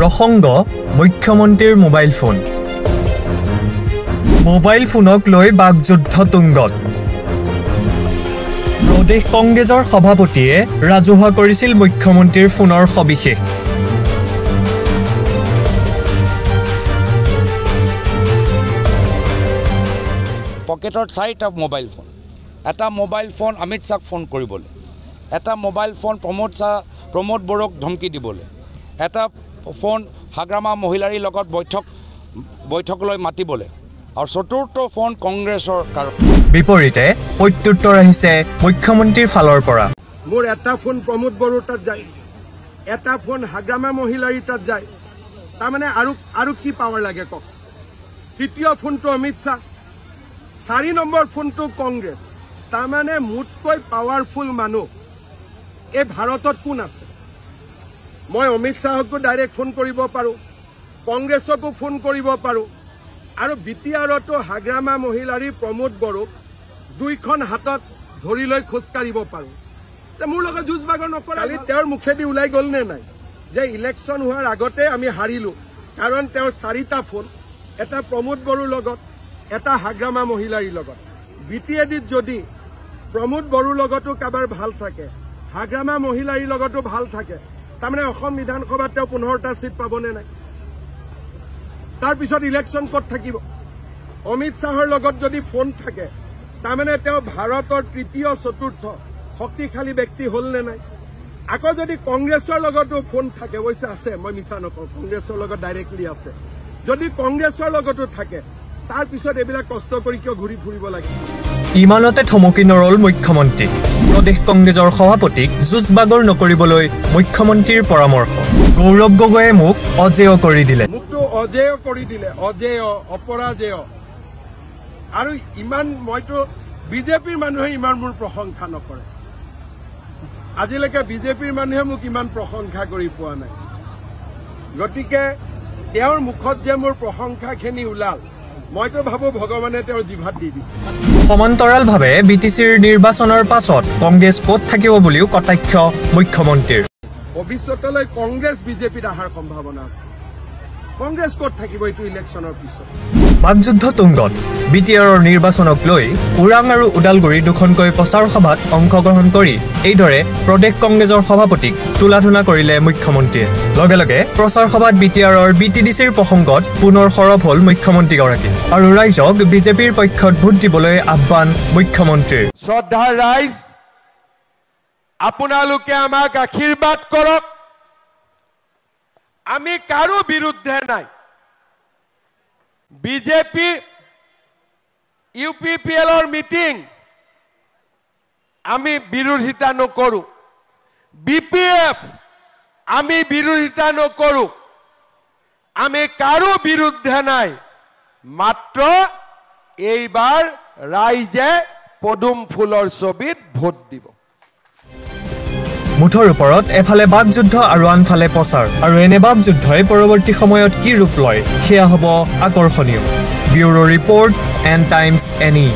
প্ৰসংগ মুখ্যমন্ত্ৰীৰ mobile phone. Mobile ফোনক লৈ বাকযুদ্ধ তুংগত। প্ৰদেশ কংগ্ৰেছৰ সভাপতিয়ে ৰাজহুৱা কৰিছিল মুখ্যমন্ত্ৰীৰ ফোনৰ সবিশেষ। পকেটত 4টা মোবাইল ফোন, এটা মোবাইল ফোন অমিত শ্বাহক ফোন কৰিবলৈ, এটা মোবাইল ফোন প্ৰমোদ বড়োক ধমকি দিবলৈ, এটা ফোন হাগ্ৰামা মহিলাৰীৰ লগত বৈঠকলৈ মাতিবলৈ, আৰু চতুৰ্থ ফোন কংগ্ৰেছৰ বিপৰীতে প্ৰত্যুত্তৰ আহিছে মুখ্যমন্ত্ৰীৰ ফালৰ পৰা। মোৰ এটা ফোন প্ৰমোদ বড়োৰ তাত যায়, এটা ফোন হাগ্ৰামা মহিলাৰীৰ তাত যায়, তাৰমানে আৰু কি পাৱাৰ লাগে কওক। তৃতীয় ফোনটো অমিত শ্বাহ, 4 নম্বৰ ফোনটো কংগ্ৰেছ। তাৰমানে মোতকৈ পাৱাৰফুল মানুহ এই ভাৰতত কোন আছে? মই অমিত শ্বাহকো ডাইৰেক্ট ফোন কৰিব পাৰোঁ, কংগ্ৰেছকো ফোন কৰিব পাৰোঁ, আৰু বিটিআৰতো হাগ্ৰামা মহিলাৰী প্ৰমোদ বড়োক 2খন হাতত ধৰি লৈ খোজকাঢ়িব পাৰোঁ। মোৰ লগত যুঁজ বাগৰ নকৰে। কালি তেওঁৰ মুখেদি ওলাই গ'ল নে নাই যে ইলেকশ্যন হোৱাৰ আগতে আমি হাৰিলোঁ, কাৰণ তেওঁৰ 4টা ফোন, এটা প্ৰমোদ বড়োৰ লগত, এটা হাগ্ৰামা মহিলাৰীৰ লগত। বিটিএডিত যদি প্ৰমোদ বড়োৰ লগতো কাৰোবাৰ ভাল থাকে, হাগ্ৰামা মহিলাৰীৰ লগতো ভাল থাকে, তাৰমানে অসম বিধানসভাত তেওঁ 15টা চিট পাবনে নাই? তাৰপিছত ইলেকশ্যন ক'ত থাকিব? অমিত শ্বাহৰ লগত যদি ফোন থাকে, তাৰমানে তেওঁ ভাৰতৰ তৃতীয় চতুৰ্থ শক্তিশালী ব্যক্তি হ'ল নে নাই? আকৌ যদি কংগ্ৰেছৰ লগতো ফোন থাকে, অৱশ্যে আছে, মই মিছা নকওঁ, কংগ্ৰেছৰ লগত ডাইৰেক্টলি আছে, যদি কংগ্ৰেছৰ লগতো থাকে, তাৰপিছত এইবিলাক কষ্ট কৰি কিয় ঘূৰি ফুৰিব লাগে? ইমানতে থমকি নৰল মুখ্যমন্ত্ৰী। প্ৰদেশ কংগ্ৰেছৰ সভাপতিক যুঁজ বাগৰ নকৰিবলৈ মুখ্যমন্ত্ৰীৰ পৰামৰ্শ। গৌৰৱ গগৈয়ে মোক অজেয় কৰি দিলে। মোকতো অজেয় কৰি দিলে, অজেয়, অপৰাজেয়। আৰু ইমান মইতো বিজেপিৰ মানুহে ইমান মোৰ প্ৰশংসা নকৰে। আজিলৈকে বিজেপিৰ মানুহে মোক ইমান প্ৰশংসা কৰি পোৱা নাই। গতিকে তেওঁৰ মুখত যে মোৰ প্ৰশংসাখিনি ওলাল, মইতো ভাবো ভগৱানে তেওঁৰ জিভাত দি দিছে। সমান্তৰালভাৱে বিটিচিৰ নিৰ্বাচনৰ পাছত কংগ্ৰেছ ক'ত থাকিব বুলিও কটাক্ষ মুখ্যমন্ত্ৰীৰ। ভৱিষ্যতলৈ কংগ্ৰেছ বিজেপিত অহাৰ সম্ভাৱনা আছে। কংগ্ৰেছ ক'ত থাকিব এইটো ইলেকশ্যনৰ পিছত? বাকযুদ্ধ তুংগত। বিটিআৰৰ নিৰ্বাচনক লৈ ওৰাং আৰু ওদালগুৰি দুখনকৈ প্ৰচাৰ সভাত অংশগ্ৰহণ কৰি এইদৰে প্ৰদেশ কংগ্ৰেছৰ সভাপতিক তুলাধুনা কৰিলে মুখ্যমন্ত্ৰীয়ে। লগে লগে প্ৰচাৰ সভাত বিটিআৰৰ বিটিডিচিৰ প্ৰসংগত পুনৰ সৰব হ'ল মুখ্যমন্ত্ৰীগৰাকী আৰু ৰাইজক বিজেপিৰ পক্ষত ভোট দিবলৈ আহ্বান মুখ্যমন্ত্ৰীৰ। শ্ৰদ্ধাৰ ৰাইজ, আপোনালোকে আমাক আশীৰ্বাদ কৰক। আমি কাৰো বিৰুদ্ধে নাই। বিজেপি UPPLৰ মিটিং আমি বিৰোধিতা নকৰোঁ, BPF আমি বিৰোধিতা নকৰোঁ, আমি কাৰো বিৰুদ্ধে নাই। মাত্ৰ এইবাৰ ৰাইজে পদুম ফুলৰ ছবিত ভোট দিব। মুঠৰ ওপৰত এফালে বাকযুদ্ধ আৰু আনফালে প্ৰচাৰ, আৰু এনে বাকযুদ্ধই পৰৱৰ্তী সময়ত কি ৰূপ লয় সেয়া হ'ব আকৰ্ষণীয়। Bureau report, and times NE।